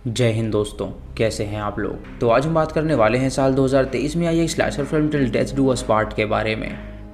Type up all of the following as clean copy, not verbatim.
जय हिंद दोस्तों, कैसे हैं आप लोग। तो आज हम बात करने वाले हैं साल 2023 में आई एक slasher film till death do us part के बारे में।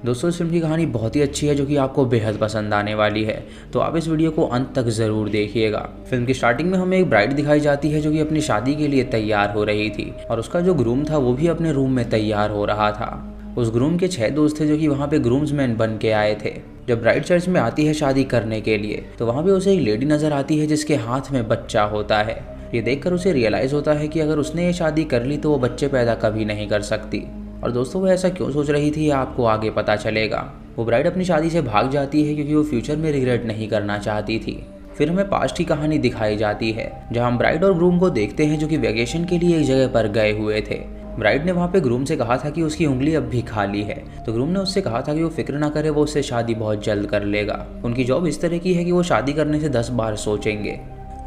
दोस्तों, इस फिल्म की कहानी बहुत ही अच्छी है जो कि आपको बेहद पसंद आने वाली है, तो आप इस वीडियो को अंत तक ज़रूर देखिएगा। फिल्म की स्टार्टिंग में हमें एक ब्राइड दिखाई जाती है जो कि अपनी शादी के लिए तैयार हो रही थी और उसका जो ग्रूम था वो भी अपने रूम में तैयार हो रहा था। उस ग्रूम के 6 दोस्त थे जो कि वहाँ पे ग्रूम्समैन बन के आए थे। जब ब्राइड चर्च में आती है शादी करने के लिए तो वहाँ पे उसे एक लेडी नज़र आती है जिसके हाथ में बच्चा होता है। ये देखकर उसे रियलाइज़ होता है कि अगर उसने ये शादी कर ली तो वो बच्चे पैदा कभी नहीं कर सकती। और दोस्तों, वो ऐसा क्यों सोच रही थी आपको आगे पता चलेगा। वो ब्राइड अपनी शादी से भाग जाती है क्योंकि वो फ्यूचर में रिग्रेट नहीं करना चाहती थी। फिर हमें पास्ट की कहानी दिखाई जाती है जहाँ हम ब्राइड और ग्रूम को देखते हैं जो कि वैकेशन के लिए एक जगह पर गए हुए थे। ब्राइड ने वहाँ पे ग्रूम से कहा था कि उसकी उंगली अब भी खाली है, तो ग्रूम ने उससे कहा था कि वो फिक्र ना करे, वो उससे शादी बहुत जल्द कर लेगा। उनकी जॉब इस तरह की है कि वो शादी करने से 10 बार सोचेंगे।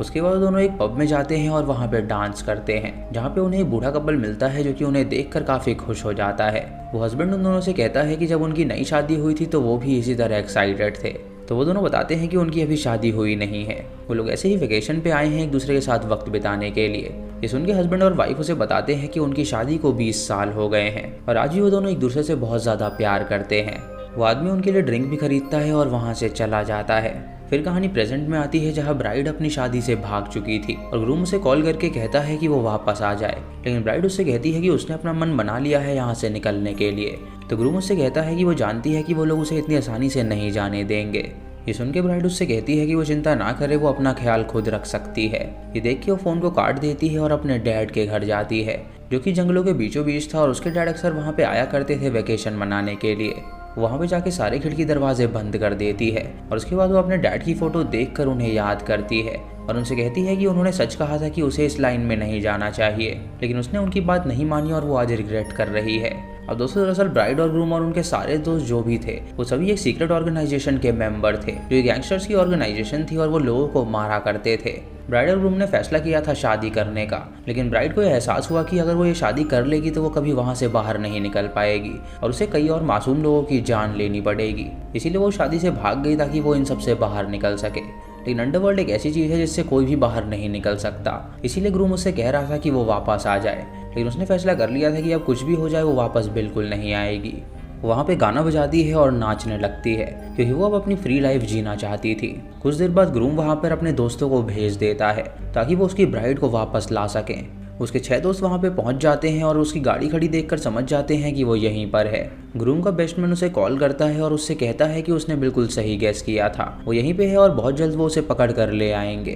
उसके बाद दोनों एक पब में जाते हैं और वहाँ पे डांस करते हैं जहाँ पे उन्हें एक बूढ़ा कपल मिलता है जो कि उन्हें देखकर काफ़ी खुश हो जाता है। वो हस्बैंड उन दोनों से कहता है कि जब उनकी नई शादी हुई थी तो वो भी इसी तरह एक्साइटेड थे। तो वो दोनों बताते हैं कि उनकी अभी शादी हुई नहीं है, वो लोग ऐसे ही वेकेशन पे आए हैं एक दूसरे के साथ वक्त बिताने के लिए। ये सुन के हस्बैंड और वाइफ उसे बताते हैं कि उनकी शादी को 20 साल हो गए हैं और आज भी वो दोनों एक दूसरे से बहुत ज़्यादा प्यार करते हैं। वो आदमी उनके लिए ड्रिंक भी खरीदता है और वहाँ से चला जाता है। फिर कहानी प्रेजेंट में आती है जहाँ ब्राइड अपनी शादी से भाग चुकी थी और ग्रूम उसे कॉल करके कहता है कि वो वापस आ जाए, लेकिन ब्राइड उससे कहती है कि उसने अपना मन बना लिया है यहाँ से निकलने के लिए। तो ग्रूम उससे कहता है कि वो जानती है कि वो लोग उसे इतनी आसानी से नहीं जाने देंगे। ये सुन के ब्राइड उससे कहती है कि वो चिंता ना करे, वो अपना ख्याल खुद रख सकती है। ये देख के वो फ़ोन को काट देती है और अपने डैड के घर जाती है जो कि जंगलों के बीचों बीच था और उसके डैड अक्सर वहाँ पे आया करते थे वेकेशन मनाने के लिए। वहाँ पे जाके सारे खिड़की दरवाजे बंद कर देती है और उसके बाद वो अपने डैड की फ़ोटो देखकर उन्हें याद करती है और उनसे कहती है कि उन्होंने सच कहा था कि उसे इस लाइन में नहीं जाना चाहिए, लेकिन उसने उनकी बात नहीं मानी और वो आज रिग्रेट कर रही है। अब दोस्तों, दरअसल ब्राइड और ग्रूम और उनके सारे दोस्त जो भी थे वो सभी एक सीक्रेट ऑर्गेनाइजेशन के मेंबर थे जो एक गैंगस्टर्स की ऑर्गेनाइजेशन थी और वो लोगों को मारा करते थे। ब्राइड और ग्रूम ने फैसला किया था शादी करने का, लेकिन ब्राइड को यह एहसास हुआ कि अगर वो ये शादी कर लेगी तो वो कभी वहाँ से बाहर नहीं निकल पाएगी और उसे कई और मासूम लोगों की जान लेनी पड़ेगी। इसीलिए वो शादी से भाग गई ताकि वो इन सबसे बाहर निकल सके। लेकिन अंडरवर्ल्ड एक ऐसी चीज़ है जिससे कोई भी बाहर नहीं निकल सकता, इसीलिए ग्रूम उससे कह रहा था कि वो वापस आ जाए, लेकिन उसने फैसला कर लिया था कि अब कुछ भी हो जाए वो वापस बिल्कुल नहीं आएगी। वहाँ पे गाना बजाती है और नाचने लगती है क्योंकि वो अब अपनी फ्री लाइफ जीना चाहती थी। कुछ देर बाद ग्रूम वहाँ पर अपने दोस्तों को भेज देता है ताकि वो उसकी ब्राइड को वापस ला सकें। उसके 6 दोस्त वहाँ पे पहुँच जाते हैं और उसकी गाड़ी खड़ी देखकर समझ जाते हैं कि वो यहीं पर है। ग्रूम का बेस्टमैन उसे कॉल करता है और उससे कहता है कि उसने बिल्कुल सही गैस किया था, वो यहीं पे है और बहुत जल्द वो उसे पकड़ कर ले आएंगे।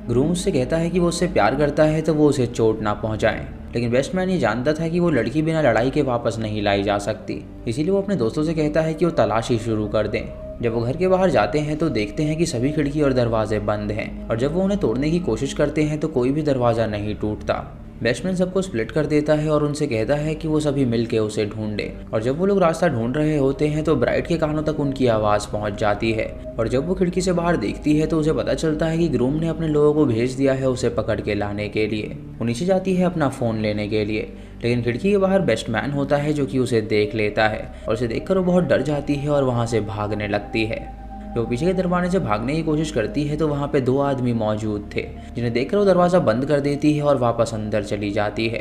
ग्रूम उससे कहता है कि वो उससे प्यार करता है तो वो उसे चोट ना पहुँचाएं, लेकिन बेस्टमैन ये जानता था कि वो लड़की बिना लड़ाई के वापस नहीं लाई जा सकती, इसीलिए वो अपने दोस्तों से कहता है कि वो तलाशी शुरू कर दें। जब वो घर के बाहर जाते हैं तो देखते हैं कि सभी खिड़की और दरवाजे बंद हैं और जब वो उन्हें तोड़ने की कोशिश करते हैं तो कोई भी दरवाज़ा नहीं टूटता। बेस्टमैन सबको स्प्लिट कर देता है और उनसे कहता है कि वो सभी मिलके उसे ढूंढे और जब वो लोग रास्ता ढूंढ रहे होते हैं तो ब्राइड के कानों तक उनकी आवाज़ पहुंच जाती है और जब वो खिड़की से बाहर देखती है तो उसे पता चलता है कि ग्रूम ने अपने लोगों को भेज दिया है उसे पकड़ के लाने के लिए। वो नीचे जाती है अपना फ़ोन लेने के लिए, लेकिन खिड़की के बाहर बेस्टमैन होता है जो कि उसे देख लेता है और उसे देखकर वो बहुत डर जाती है और वहाँ से भागने लगती है। जब पीछे के दरवाजे से भागने की कोशिश करती है तो वहाँ पे 2 आदमी मौजूद थे जिन्हें देखकर वो दरवाज़ा बंद कर देती है और वापस अंदर चली जाती है।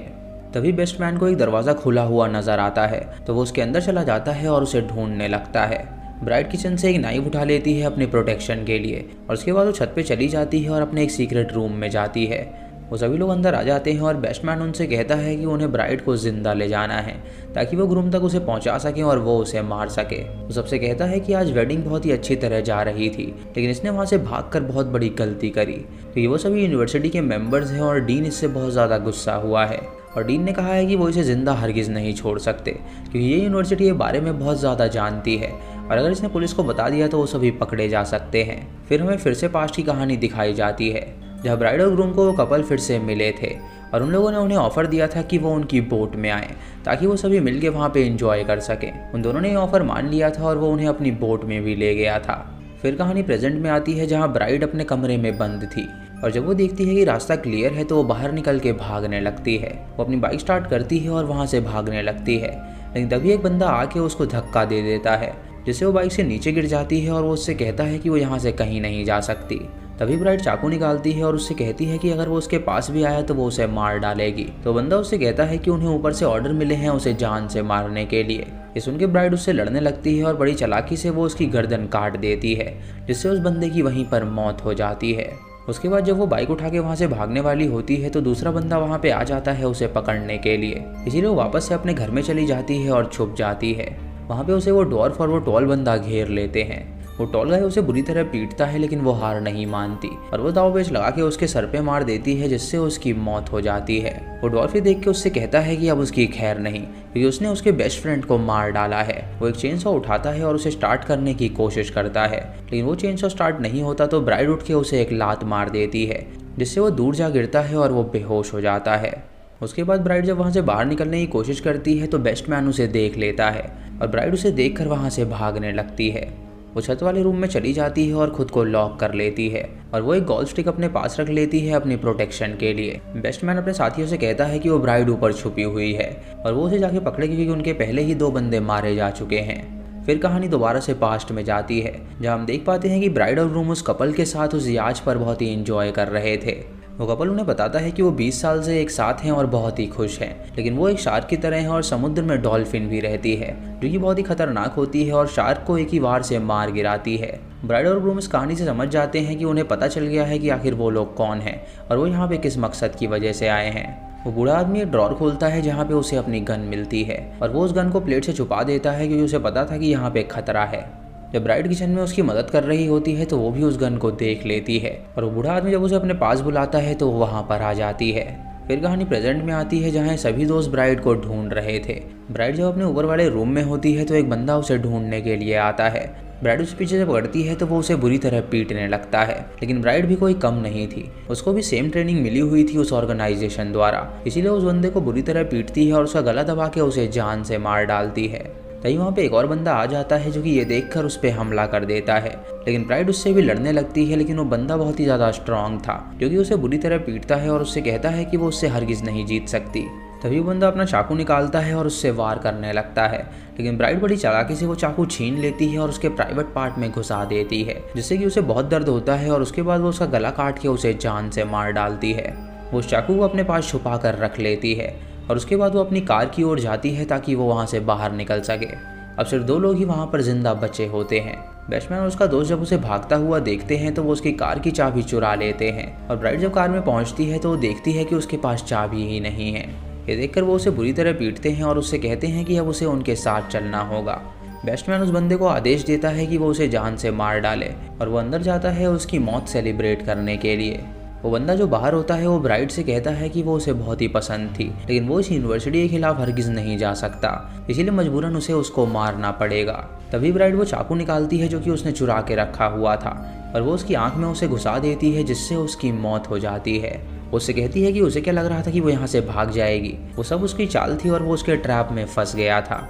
तभी बेस्टमैन को एक दरवाज़ा खुला हुआ नज़र आता है तो वो उसके अंदर चला जाता है और उसे ढूंढने लगता है। ब्राइड किचन से एक नाइफ उठा लेती है अपने प्रोटेक्शन के लिए और उसके बाद वो छत पे चली जाती है और अपने एक सीक्रेट रूम में जाती है। वो सभी लोग अंदर आ जाते हैं और बेस्टमैन उनसे कहता है कि उन्हें ब्राइड को जिंदा ले जाना है ताकि वो ग्रूम तक उसे पहुंचा सकें और वो उसे मार सके। वो सबसे कहता है कि आज वेडिंग बहुत ही अच्छी तरह जा रही थी, लेकिन इसने वहाँ से भागकर बहुत बड़ी गलती करी। तो ये वो सभी यूनिवर्सिटी के मेंबर्स हैं और डीन इससे बहुत ज़्यादा गुस्सा हुआ है और डीन ने कहा है कि वो इसे ज़िंदा हरगिज़ नहीं छोड़ सकते क्योंकि ये यूनिवर्सिटी के बारे में बहुत ज़्यादा जानती है और अगर इसने पुलिस को बता दिया तो वो सभी पकड़े जा सकते हैं। फिर हमें फिर से पास्ट की कहानी दिखाई जाती है जहाँ ब्राइड और ग्रूम को वो कपल फिर से मिले थे और उन लोगों ने उन्हें ऑफ़र दिया था कि वो उनकी बोट में आए ताकि वो सभी मिलके वहाँ पे एंजॉय कर सकें। उन दोनों ने ये ऑफ़र मान लिया था और वो उन्हें अपनी बोट में भी ले गया था। फिर कहानी प्रेजेंट में आती है जहाँ ब्राइड अपने कमरे में बंद थी और जब वो देखती है कि रास्ता क्लियर है तो वो बाहर निकल के भागने लगती है। वो अपनी बाइक स्टार्ट करती है और वहाँ से भागने लगती है, लेकिन तभी एक बंदा आके उसको धक्का दे देता है जिससे वो बाइक से नीचे गिर जाती है और वो उससे कहता है कि वो यहाँ से कहीं नहीं जा सकती। तभी ब्राइड चाकू निकालती है और उससे कहती है कि अगर वो उसके पास भी आया तो वो उसे मार डालेगी। तो बंदा उससे कहता है कि उन्हें ऊपर से ऑर्डर मिले हैं उसे जान से मारने के लिए। ये सुन के ब्राइड उससे लड़ने लगती है और बड़ी चालाकी से वो उसकी गर्दन काट देती है, जिससे उस बंदे की वहीं पर मौत हो जाती है। उसके बाद जब वो बाइक उठा के वहाँ से भागने वाली होती है तो दूसरा बंदा वहाँ पे आ जाता है उसे पकड़ने के लिए। इसीलिए वो वापस से अपने घर में चली जाती है और छुप जाती है। वहाँ पे उसे वो डॉर्फ और वो टॉल बंदा घेर लेते हैं। वो टॉल गाय उसे बुरी तरह पीटता है, लेकिन वो हार नहीं मानती और वो दाव पेच लगा के उसके सर पे मार देती है, जिससे उसकी मौत हो जाती है। वो डॉल्फ देख के उससे कहता है कि अब उसकी खैर नहीं, क्योंकि उसने उसके बेस्ट फ्रेंड को मार डाला है। वो एक चेनसॉ उठाता है और उसे स्टार्ट करने की कोशिश करता है, लेकिन वो चेनसॉ स्टार्ट नहीं होता तो ब्राइड उठ के उसे एक लात मार देती है, जिससे वो दूर जा गिरता है और वो बेहोश हो जाता है। उसके बाद ब्राइड जब वहाँ से बाहर निकलने की कोशिश करती है तो बेस्टमैन उसे देख लेता है और ब्राइड उसे देखकर वहाँ से भागने लगती है। वो छत वाले रूम में चली जाती है और खुद को लॉक कर लेती है और वो एक गोल्फ स्टिक अपने पास रख लेती है अपनी प्रोटेक्शन के लिए। बेस्टमैन अपने साथियों से कहता है कि वो ब्राइड ऊपर छुपी हुई है और वो उसे जाके पकड़ेगी, क्योंकि उनके पहले ही 2 बंदे मारे जा चुके हैं। फिर कहानी दोबारा से पास्ट में जाती है, जहाँ हम देख पाते हैं कि ब्राइड और ग्रूम उस कपल के साथ उस याच पर बहुत ही इंजॉय कर रहे थे। वो कपल उन्हें बताता है कि वो 20 साल से एक साथ हैं और बहुत ही खुश हैं, लेकिन वो एक शार्क की तरह है और समुद्र में डॉल्फिन भी रहती है, जो कि बहुत ही खतरनाक होती है और शार्क को एक ही वार से मार गिराती है। ब्राइड और ग्रूम इस कहानी से समझ जाते हैं कि उन्हें पता चल गया है कि आखिर वो लोग कौन हैं और वो यहाँ पे किस मकसद की वजह से आए हैं। वो बूढ़ा आदमी एक ड्रॉर खोलता है जहाँ पे उसे अपनी गन मिलती है और वो उस गन को प्लेट से छुपा देता है, क्योंकि उसे पता था कि यहाँ पे खतरा है। जब ब्राइड किचन में उसकी मदद कर रही होती है तो वो भी उस गन को देख लेती है और वो बूढ़ा आदमी जब उसे अपने पास बुलाता है तो वो वहाँ पर आ जाती है। फिर कहानी प्रेजेंट में आती है, जहाँ सभी दोस्त ब्राइड को ढूंढ रहे थे। ब्राइड जब अपने ऊपर वाले रूम में होती है तो एक बंदा उसे ढूंढने के लिए आता है। ब्राइड उस पीछे से पकड़ती है तो वो उसे बुरी तरह पीटने लगता है, लेकिन ब्राइड भी कोई कम नहीं थी। उसको भी सेम ट्रेनिंग मिली हुई थी उस ऑर्गेनाइजेशन द्वारा, इसीलिए उस बंदे को बुरी तरह पीटती है और उसका गला दबा के उसे जान से मार डालती है। तभी वहाँ पे एक और बंदा आ जाता है जो कि ये देखकर उस पर हमला कर देता है, लेकिन ब्राइड उससे भी लड़ने लगती है, लेकिन वो बंदा बहुत ही ज़्यादा स्ट्रांग था, जो कि उसे बुरी तरह पीटता है और उससे कहता है कि वो उससे हरगिज़ नहीं जीत सकती। तभी वो बंदा अपना चाकू निकालता है और उससे वार करने लगता है, लेकिन ब्राइड बड़ी चालाकी से वो चाकू छीन लेती है और उसके प्राइवेट पार्ट में घुसा देती है, जिससे कि उसे बहुत दर्द होता है और उसके बाद वो उसका गला काट के उसे जान से मार डालती है। वो उस चाकू को अपने पास छुपा कर रख लेती है और उसके बाद वो अपनी कार की ओर जाती है ताकि वो वहाँ से बाहर निकल सके। अब सिर्फ 2 लोग ही वहाँ पर जिंदा बचे होते हैं। बेस्टमैन और उसका दोस्त जब उसे भागता हुआ देखते हैं तो वो उसकी कार की चाबी चुरा लेते हैं और ब्राइड जब कार में पहुँचती है तो वो देखती है कि उसके पास चाबी ही नहीं है। ये देखकर वो उसे बुरी तरह पीटते हैं और उससे कहते हैं कि अब उसे उनके साथ चलना होगा। बेस्टमैन उस बंदे को आदेश देता है कि वो उसे जान से मार डाले और वो अंदर जाता है उसकी मौत सेलिब्रेट करने के लिए। वो बंदा जो बाहर होता है वो ब्राइड से कहता है कि वो उसे बहुत ही पसंद थी, लेकिन वो इस यूनिवर्सिटी के खिलाफ हरगिज़ नहीं जा सकता, इसीलिए मजबूरन उसे उसको मारना पड़ेगा। तभी ब्राइड वो चाकू निकालती है जो कि उसने चुरा के रखा हुआ था और वो उसकी आंख में उसे घुसा देती है, जिससे उसकी मौत हो जाती है। उससे कहती है कि उसे क्या लग रहा था कि वो यहाँ से भाग जाएगी, वो सब उसकी चाल थी और वो उसके ट्रैप में फंस गया था।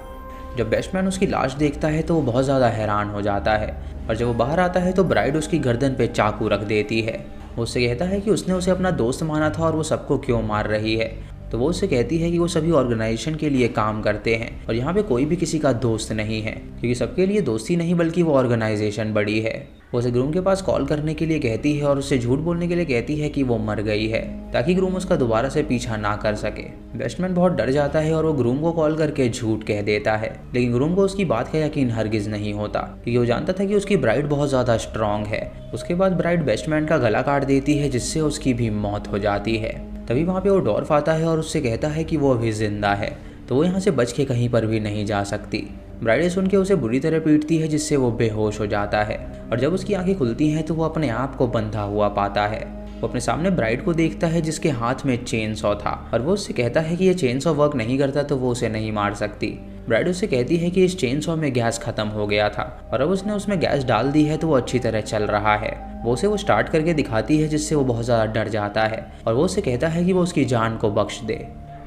जब बेस्टमैन उसकी लाश देखता है तो वो बहुत ज़्यादा हैरान हो जाता है और जब वो बाहर आता है तो ब्राइड उसकी गर्दन पे चाकू रख देती है। वो उससे कहता है कि उसने उसे अपना दोस्त माना था और वो सबको क्यों मार रही है। तो वो उससे कहती है कि वो सभी ऑर्गेनाइजेशन के लिए काम करते हैं और यहाँ पे कोई भी किसी का दोस्त नहीं है, क्योंकि सबके लिए दोस्ती नहीं बल्कि वो ऑर्गेनाइजेशन बड़ी है। वो उसे ग्रूम के पास कॉल करने के लिए कहती है और उससे झूठ बोलने के लिए कहती है कि वो मर गई है, ताकि ग्रूम उसका दोबारा से पीछा ना कर सके। बेस्टमैन बहुत डर जाता है और वो ग्रूम को कॉल करके झूठ कह देता है, लेकिन ग्रूम को उसकी बात का यकीन हरगिज नहीं होता, क्योंकि वो जानता था कि उसकी ब्राइड बहुत ज़्यादा स्ट्रांग है। उसके बाद ब्राइड बेस्टमैन का गला काट देती है, जिससे उसकी भी मौत हो जाती है। तभी वहाँ पे वो डॉर्फ आता है और उससे कहता है कि वो अभी जिंदा है, तो वो यहाँ से बच के कहीं पर भी नहीं जा सकती। ब्राइड सुन के उसे बुरी तरह पीटती है, जिससे वो बेहोश हो जाता है और जब उसकी आंखें खुलती हैं तो वो अपने आप को बंधा हुआ पाता है। वो अपने सामने ब्राइड को देखता है जिसके हाथ में चेन सॉ था और वो उससे कहता है कि ये चेन सॉ वर्क नहीं करता तो वो उसे नहीं मार सकती। ब्राइड उससे कहती है कि इस चेन सॉ में गैस खत्म हो गया था और अब उसने उसमें गैस डाल दी है तो वो अच्छी तरह चल रहा है। वो उसे स्टार्ट करके दिखाती है, जिससे वो बहुत ज़्यादा डर जाता है और वो उससे कहता है कि वो उसकी जान को बख्श दे।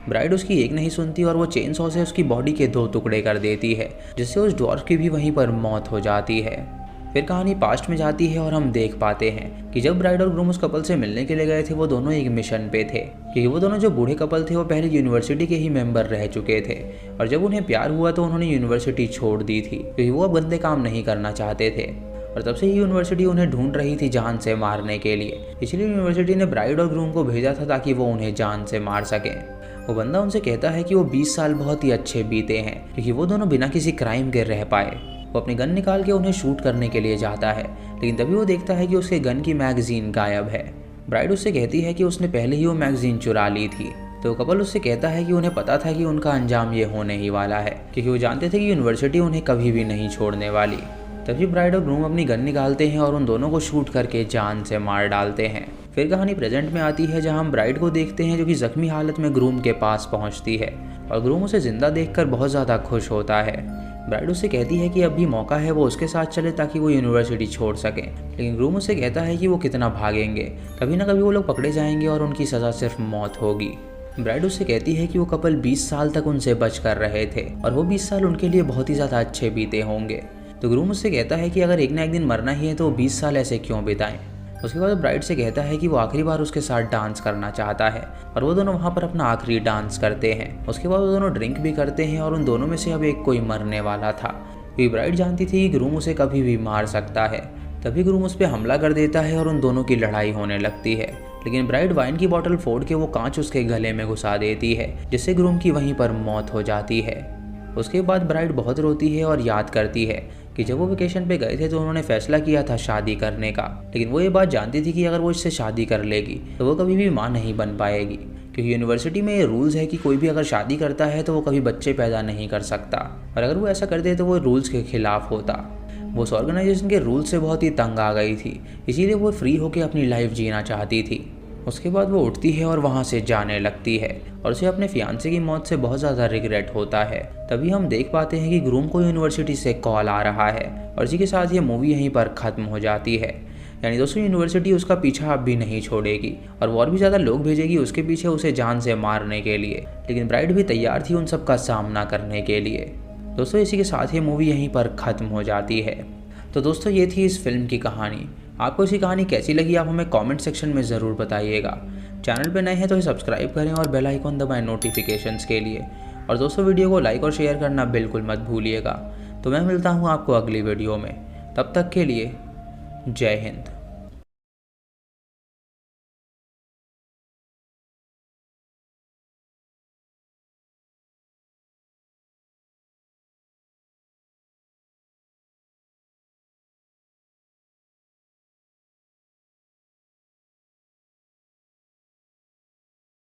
ब्राइड उसकी एक नहीं सुनती और वो चेन सॉ से उसकी बॉडी के 2 टुकड़े कर देती है, जिससे उस डॉर्फ की भी वहीं पर मौत हो जाती है। फिर कहानी पास्ट में जाती है और हम देख पाते हैं कि जब ब्राइड और ग्रूम उस कपल से मिलने के लिए गए थे वो दोनों एक मिशन पे थे, क्योंकि वो दोनों जो बूढ़े कपल थे वो पहले यूनिवर्सिटी के ही मेंबर रह चुके थे और जब उन्हें प्यार हुआ तो उन्होंने यूनिवर्सिटी छोड़ दी थी, क्योंकि वो अब गंदे काम नहीं करना चाहते थे। और तब से ही यूनिवर्सिटी उन्हें ढूंढ रही थी जान से मारने के लिए। इसलिए यूनिवर्सिटी ने ब्राइड और ग्रूम को भेजा था ताकि वो उन्हें जान से मार सकें। वो बंदा उनसे कहता है कि वो 20 साल बहुत ही अच्छे बीते हैं क्योंकि वो दोनों बिना किसी क्राइम के रह पाए। वो अपनी गन निकाल के उन्हें शूट करने के लिए जाता है, लेकिन तभी वो देखता है कि उसके गन की मैगजीन गायब है। ब्राइड उससे कहती है कि उसने पहले ही वो मैगजीन चुरा ली थी। तो कपल उससे कहता है कि उन्हें पता था कि उनका अंजाम ये होने ही वाला है क्योंकि वो जानते थे कि यूनिवर्सिटी उन्हें कभी भी नहीं छोड़ने वाली। तभी ब्राइड और ग्रूम अपनी गन निकालते हैं और उन दोनों को शूट करके जान से मार डालते हैं। फिर कहानी प्रेजेंट में आती है जहां हम ब्राइड को देखते हैं जो कि जख्मी हालत में ग्रूम के पास पहुंचती है और ग्रूम उसे जिंदा देखकर बहुत ज़्यादा खुश होता है। ब्राइड उससे कहती है कि अब भी मौका है वो उसके साथ चले ताकि वो यूनिवर्सिटी छोड़ सके, लेकिन ग्रूम उससे कहता है कि वो कितना भागेंगे, कभी ना कभी वो लोग पकड़े जाएंगे और उनकी सज़ा सिर्फ मौत होगी। ब्राइड उससे कहती है कि वो कपल 20 साल तक उनसे बच कर रहे थे और वो 20 साल उनके लिए बहुत ही ज़्यादा अच्छे बीते होंगे। तो ग्रूम उससे कहता है कि अगर एक ना एक दिन मरना ही है तो 20 साल ऐसे क्यों बिताएं। उसके बाद ब्राइड से कहता है कि वो आखिरी बार उसके साथ डांस करना चाहता है और वो दोनों वहाँ पर अपना आखिरी डांस करते हैं। उसके बाद वो दोनों ड्रिंक भी करते हैं और उन दोनों में से अब एक कोई मरने वाला था क्योंकि ब्राइड जानती थी कि ग्रूम उसे कभी भी मार सकता है। तभी ग्रूम उस पर हमला कर देता है और उन दोनों की लड़ाई होने लगती है, लेकिन ब्राइड वाइन की बोतल फोड़ के वो कांच उसके गले में घुसा देती है जिससे ग्रूम की वहीं पर मौत हो जाती है। उसके बाद ब्राइड बहुत रोती है और याद करती है कि जब वो वेकेशन पे गए थे तो उन्होंने फैसला किया था शादी करने का, लेकिन वो ये बात जानती थी कि अगर वो इससे शादी कर लेगी तो वो कभी भी माँ नहीं बन पाएगी क्योंकि यूनिवर्सिटी में ये रूल्स है कि कोई भी अगर शादी करता है तो वो कभी बच्चे पैदा नहीं कर सकता और अगर वो ऐसा कर दे तो वो रूल्स के खिलाफ होता। वो उस ऑर्गेनाइजेशन के रूल्स से बहुत ही तंग आ गई थी, इसीलिए वो फ्री होकर अपनी लाइफ जीना चाहती थी। उसके बाद वो उठती है और वहाँ से जाने लगती है और उसे अपने फियांसे की मौत से बहुत ज़्यादा रिग्रेट होता है। तभी हम देख पाते हैं कि ग्रूम को यूनिवर्सिटी से कॉल आ रहा है और इसी के साथ ये मूवी यहीं पर ख़त्म हो जाती है। यानी दोस्तों यूनिवर्सिटी उसका पीछा अब भी नहीं छोड़ेगी और वो और भी ज़्यादा लोग भेजेगी उसके पीछे उसे जान से मारने के लिए, लेकिन ब्राइड भी तैयार थी उन सब का सामना करने के लिए। दोस्तों इसी के साथ ये मूवी यहीं पर ख़त्म हो जाती है। तो दोस्तों ये थी इस फिल्म की कहानी। आपको इसी कहानी कैसी लगी आप हमें कमेंट सेक्शन में ज़रूर बताइएगा। चैनल पे नए हैं तो सब्सक्राइब करें और बेल आइकन दबाएं नोटिफिकेशंस के लिए। और दोस्तों वीडियो को लाइक और शेयर करना बिल्कुल मत भूलिएगा। तो मैं मिलता हूँ आपको अगली वीडियो में, तब तक के लिए जय हिंद।